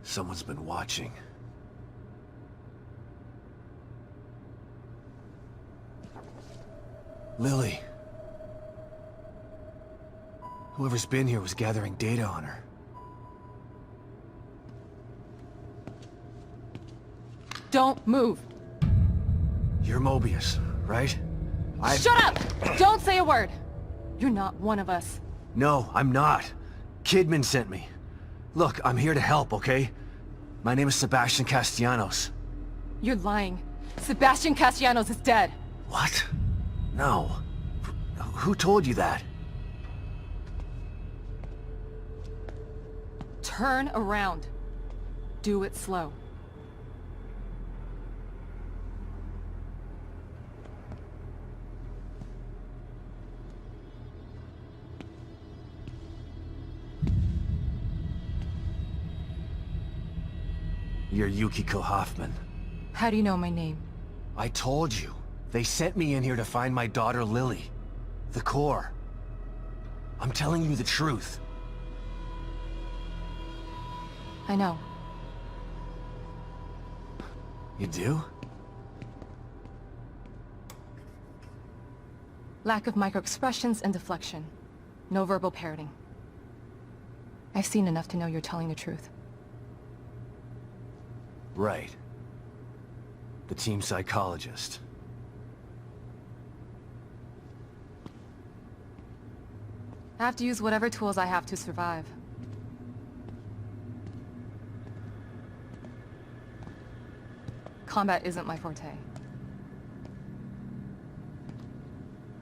Someone's been watching. Lily. Whoever's been here was gathering data on her. Don't move. You're Mobius, right? Shut up! Don't say a word! You're not one of us. No, I'm not. Kidman sent me. Look, I'm here to help, okay? My name is Sebastian Castellanos. You're lying. Sebastian Castellanos is dead. What? No. Who told you that? Turn around. Do it slow. You're Yukiko Hoffman. How do you know my name? I told you. They sent me in here to find my daughter Lily. The core. I'm telling you the truth. I know. You do? Lack of microexpressions and deflection. No verbal parroting. I've seen enough to know you're telling the truth. Right. The team psychologist. I have to use whatever tools I have to survive. Combat isn't my forte.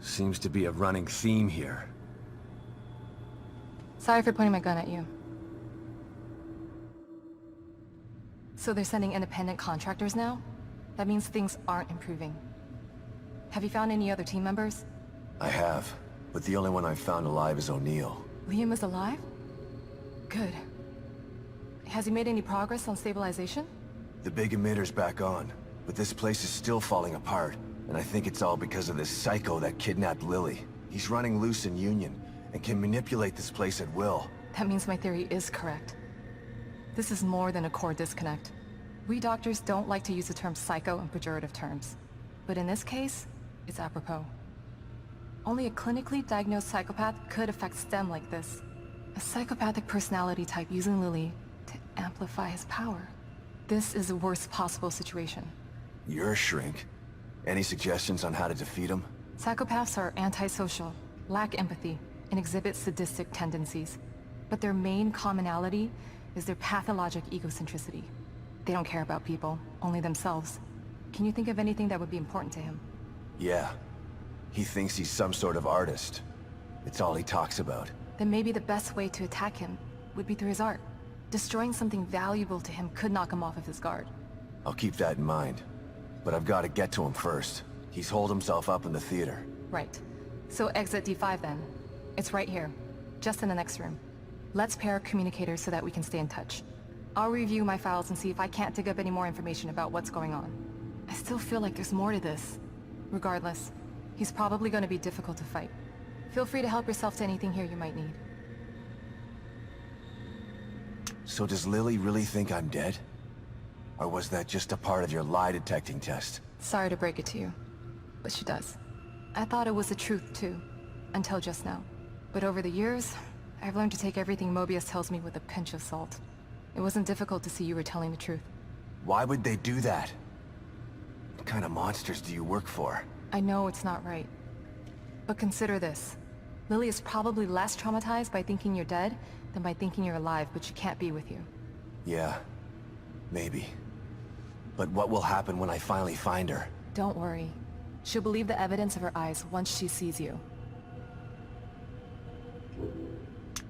Seems to be a running theme here. Sorry for pointing my gun at you. So they're sending independent contractors now? That means things aren't improving. Have you found any other team members? I have, but the only one I've found alive is O'Neill. Liam is alive? Good. Has he made any progress on stabilization? The big emitter's back on, but this place is still falling apart, and I think it's all because of this psycho that kidnapped Lily. He's running loose in Union, and can manipulate this place at will. That means my theory is correct. This is more than a core disconnect. We doctors don't like to use the term psycho in pejorative terms, but in this case, it's apropos. Only a clinically diagnosed psychopath could affect STEM like this. A psychopathic personality type using Lily to amplify his power. This is the worst possible situation. You're a shrink. Any suggestions on how to defeat him? Psychopaths are antisocial, lack empathy, and exhibit sadistic tendencies. But their main commonality is their pathologic egocentricity. They don't care about people, only themselves. Can you think of anything that would be important to him? Yeah. He thinks he's some sort of artist. It's all he talks about. Then maybe the best way to attack him would be through his art. Destroying something valuable to him could knock him off of his guard. I'll keep that in mind. But I've got to get to him first. He's holed himself up in the theater. Right. So exit D5 then. It's right here. Just in the next room. Let's pair communicators so that we can stay in touch. I'll review my files and see if I can't dig up any more information about what's going on. I still feel like there's more to this. Regardless, he's probably going to be difficult to fight. Feel free to help yourself to anything here you might need. So does Lily really think I'm dead? Or was that just a part of your lie detecting test? Sorry to break it to you, but she does. I thought it was the truth too, until just now. But over the years, I've learned to take everything Mobius tells me with a pinch of salt. It wasn't difficult to see you were telling the truth. Why would they do that? What kind of monsters do you work for? I know it's not right. But consider this. Lily is probably less traumatized by thinking you're dead than by thinking you're alive, but she can't be with you. Yeah, maybe. But what will happen when I finally find her? Don't worry. She'll believe the evidence of her eyes once she sees you.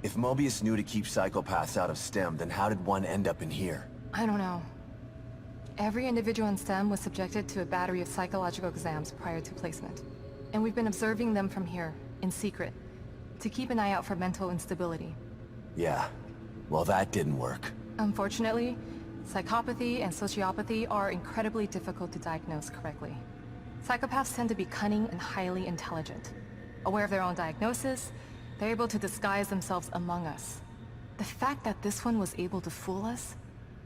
If Mobius knew to keep psychopaths out of STEM, then how did one end up in here? I don't know. Every individual in STEM was subjected to a battery of psychological exams prior to placement. And we've been observing them from here, in secret, to keep an eye out for mental instability. Yeah, well that didn't work. Unfortunately, psychopathy and sociopathy are incredibly difficult to diagnose correctly. Psychopaths tend to be cunning and highly intelligent. Aware of their own diagnosis, they're able to disguise themselves among us. The fact that this one was able to fool us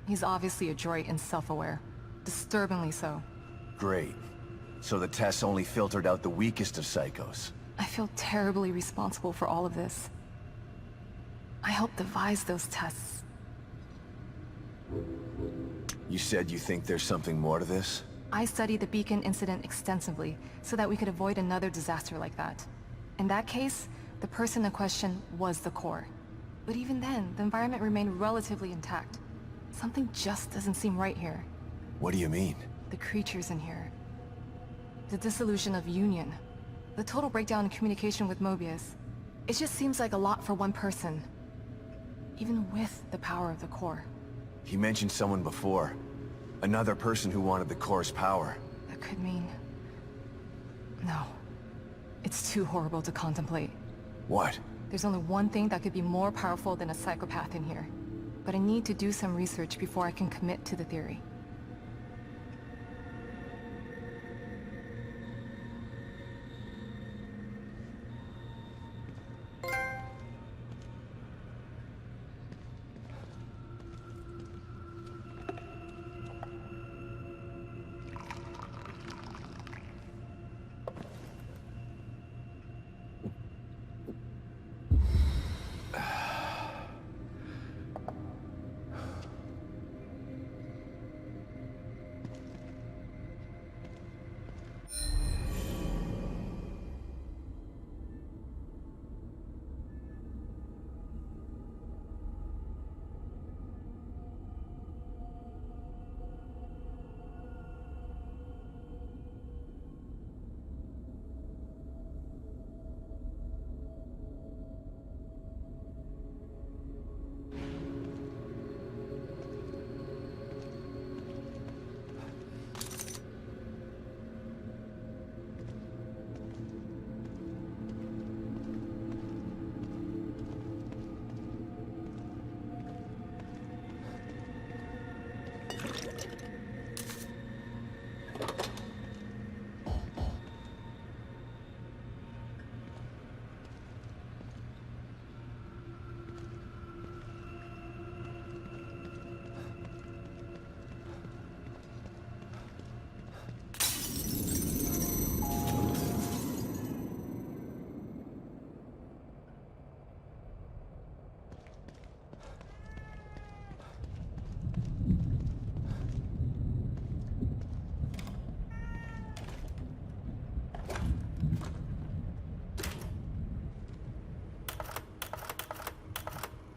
He's obviously adroit and self-aware. Disturbingly so. Great. So the tests only filtered out the weakest of psychos. I feel terribly responsible for all of this. I helped devise those tests. You said you think there's something more to this? I studied the Beacon incident extensively so that we could avoid another disaster like that. In that case, the person in question was the core. But even then, the environment remained relatively intact. Something just doesn't seem right here. What do you mean? The creatures in here. The dissolution of Union. The total breakdown in communication with Mobius. It just seems like a lot for one person. Even with the power of the core. He mentioned someone before. Another person who wanted the core's power. That could mean... No. It's too horrible to contemplate. What? There's only one thing that could be more powerful than a psychopath in here. But I need to do some research before I can commit to the theory.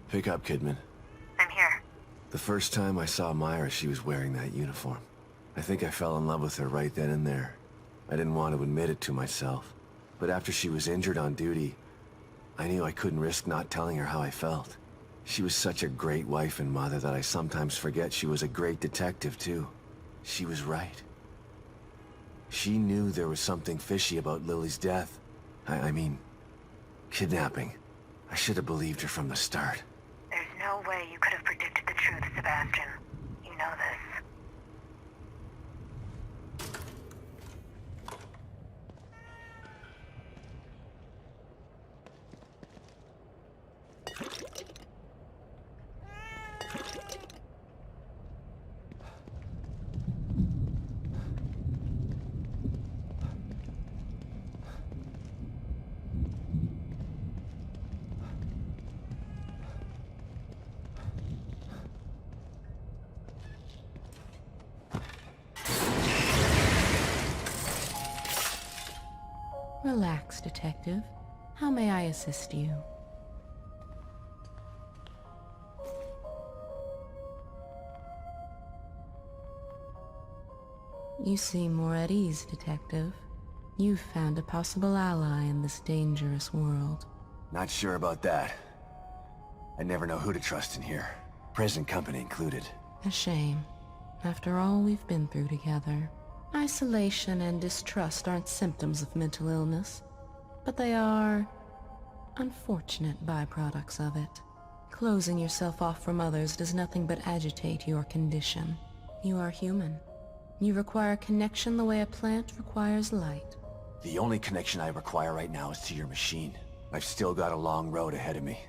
Pick up, Kidman. I'm here. The first time I saw Myra, she was wearing that uniform. I think I fell in love with her right then and there. I didn't want to admit it to myself. But after she was injured on duty, I knew I couldn't risk not telling her how I felt. She was such a great wife and mother that I sometimes forget she was a great detective, too. She was right. She knew there was something fishy about Lily's death. I mean, kidnapping. I should have believed her from the start. There's no way you could have predicted the truth, Sebastian. You know this. Relax, Detective. How may I assist you? You seem more at ease, Detective. You've found a possible ally in this dangerous world. Not sure about that. I never know who to trust in here. Present company included. A shame. After all we've been through together. Isolation and distrust aren't symptoms of mental illness, but they are unfortunate byproducts of it. Closing yourself off from others does nothing but agitate your condition. You are human. You require connection the way a plant requires light. The only connection I require right now is to your machine. I've still got a long road ahead of me.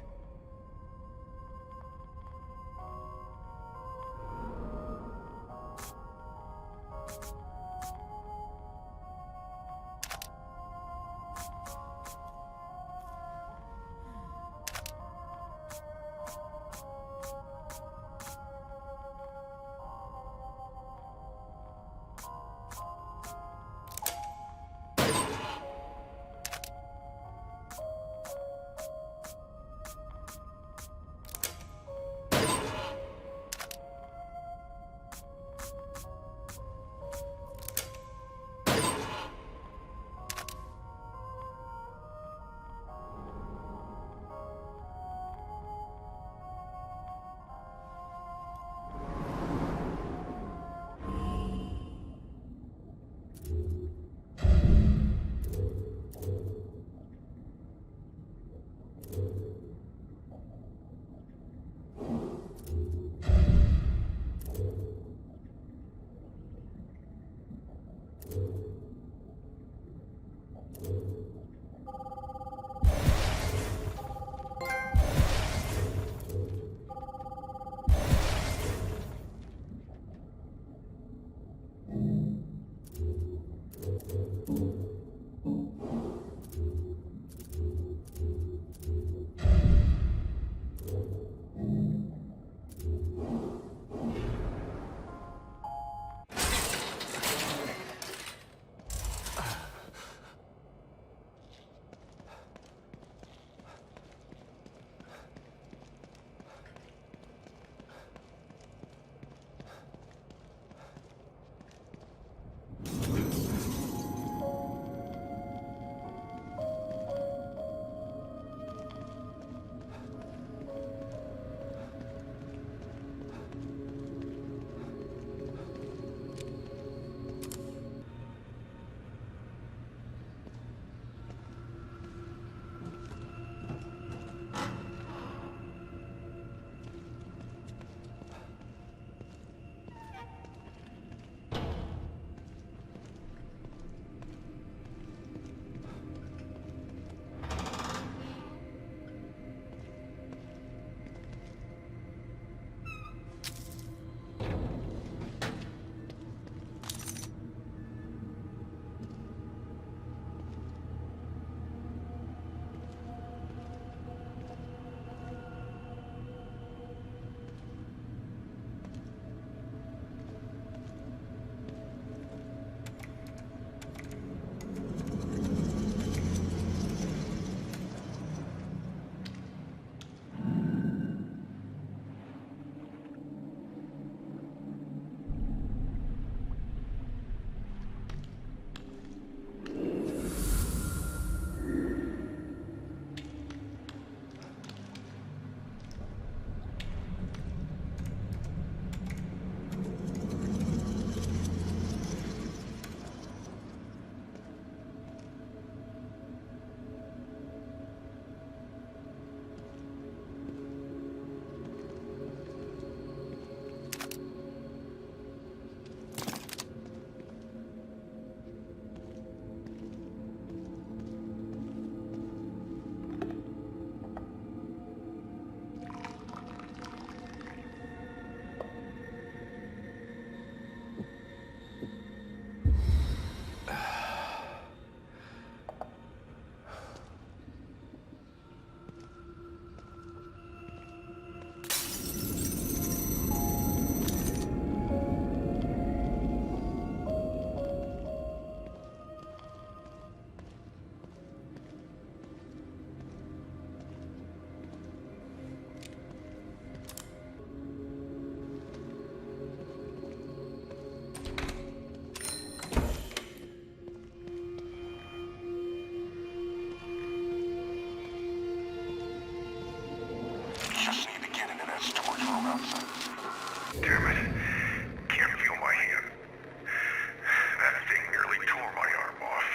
Damn it. Can't feel my hand. That thing nearly tore my arm off.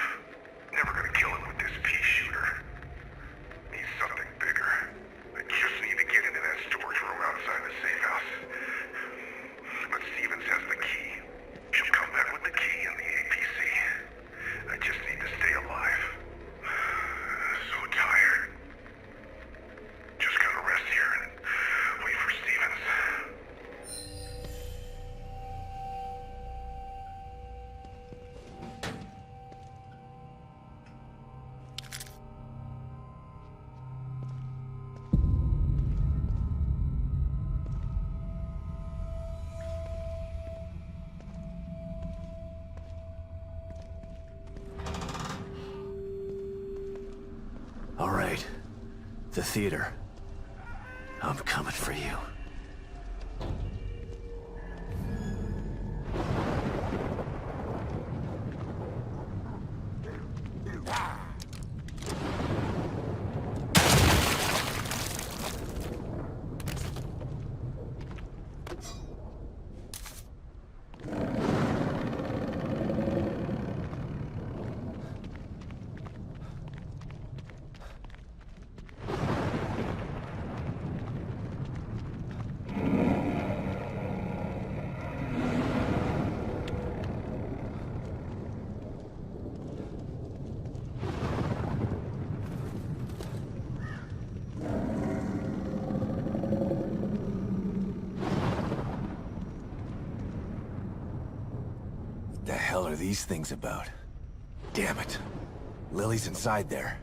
Never gonna kill it with this pea shooter. Needs something bigger. I just need to get into that storage room outside the safe house. But Stevens has the key. She'll come back with the key and the APC. I just need to stay alive. So tired. Just gotta rest here and wait for Stevens. All right. The theater. I'm coming for you. What the hell are these things about? Damn it. Lily's inside there.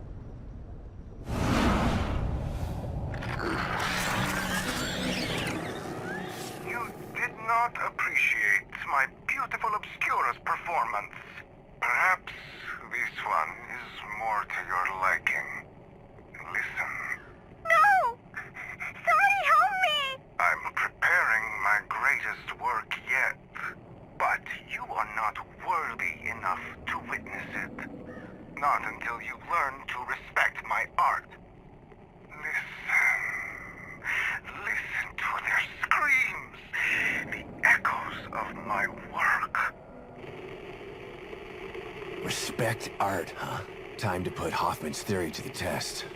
You did not appreciate my beautiful Obscura's performance. Perhaps this one is more to your liking. Listen. No! Somebody help me! I'm preparing my greatest work yet. But you are not worthy enough to witness it. Not until you learn to respect my art. Listen. Listen to their screams. The echoes of my work. Respect art, huh? Time to put Hoffman's theory to the test.